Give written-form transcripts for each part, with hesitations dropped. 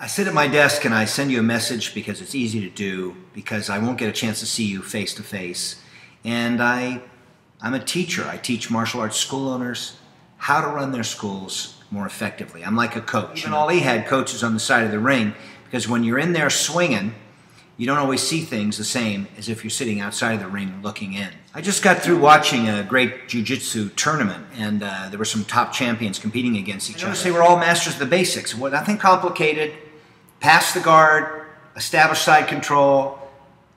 I sit at my desk and I send you a message because it's easy to do, because I won't get a chance to see you face to face. And I'm a teacher. I teach martial arts school owners how to run their schools more effectively. I'm like a coach. Even Ali had coaches on the side of the ring, because when you're in there swinging, you don't always see things the same as if you're sitting outside of the ring looking in. I just got through watching a great jiu-jitsu tournament, and there were some top champions competing against each other. They were all masters of the basics. Nothing complicated. Pass the guard, establish side control,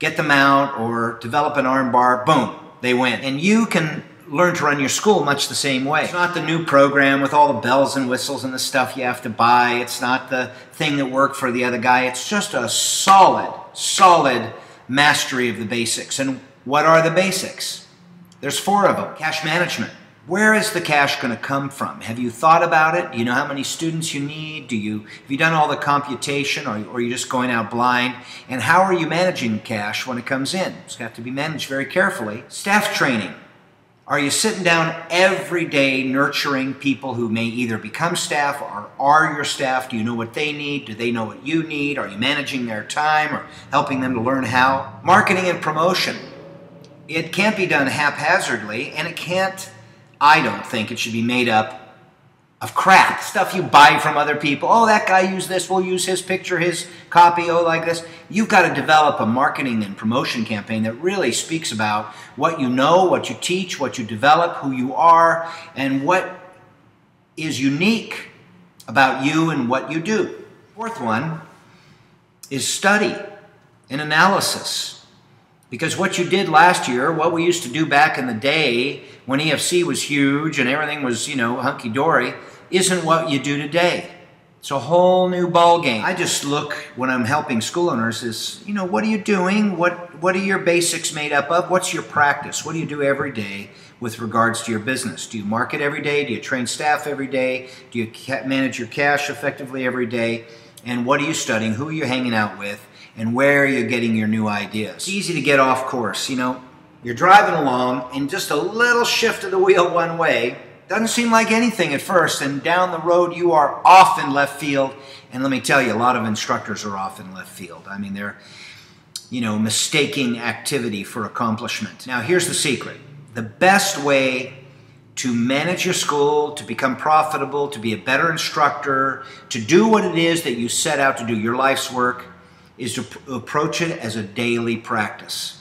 get the mount, or develop an arm bar, boom, they win. And you can learn to run your school much the same way. It's not the new program with all the bells and whistles and the stuff you have to buy. It's not the thing that worked for the other guy. It's just a solid mastery of the basics. And what are the basics? There's 4 of them. Cash management. Where is the cash going to come from? Have you thought about it? Do you know how many students you need? Have you done all the computation, or are you just going out blind? And how are you managing cash when it comes in? It's got to be managed very carefully. Staff training. Are you sitting down every day nurturing people who may either become staff or are your staff? Do you know what they need? Do they know what you need? Are you managing their time or helping them to learn how? Marketing and promotion. It can't be done haphazardly, and it can't, I don't think it should be made up of crap. Stuff you buy from other people. Oh, that guy used this. We'll use his picture, his copy, oh, like this. You've got to develop a marketing and promotion campaign that really speaks about what you know, what you teach, what you develop, who you are, and what is unique about you and what you do. 4th one is study and analysis. Because what you did last year, what we used to do back in the day when EFC was huge and everything was, hunky-dory, isn't what you do today. It's a whole new ball game. I just look, when I'm helping school owners, is, what are you doing? What are your basics made up of? What's your practice? What do you do every day with regards to your business? Do you market every day? Do you train staff every day? Do you manage your cash effectively every day? And what are you studying? Who are you hanging out with? And where are you getting your new ideas? It's easy to get off course. You're driving along and just a little shift of the wheel one way doesn't seem like anything at first, and down the road you are off in left field. And let me tell you, a lot of instructors are off in left field. I mean, they're, mistaking activity for accomplishment. Now, here's the secret. The best way to manage your school, to become profitable, to be a better instructor, to do what it is that you set out to do, your life's work, is to approach it as a daily practice.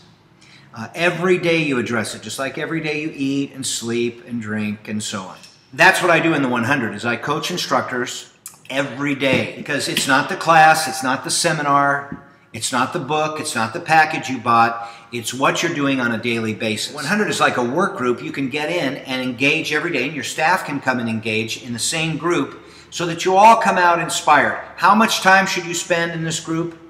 Every day you address it, just like every day you eat and sleep and drink and so on. That's what I do in the 100, is I coach instructors every day, because it's not the class, it's not the seminar, it's not the book, it's not the package you bought, it's what you're doing on a daily basis. 100 is like a work group. You can get in and engage every day, and your staff can come and engage in the same group so that you all come out inspired. How much time should you spend in this group?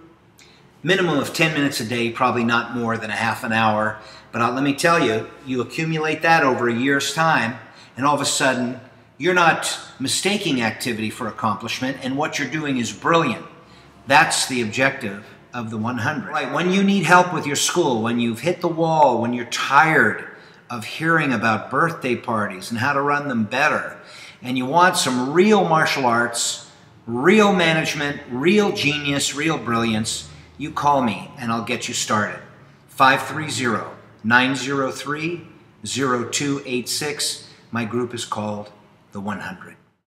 Minimum of 10 minutes a day, probably not more than a half an hour. But let me tell you, you accumulate that over a year's time, and all of a sudden, you're not mistaking activity for accomplishment, and what you're doing is brilliant. That's the objective of the 100. Right, when you need help with your school, when you've hit the wall, when you're tired of hearing about birthday parties and how to run them better, and you want some real martial arts, real management, real genius, real brilliance, you call me and I'll get you started. 530-903-0286. My group is called The 100.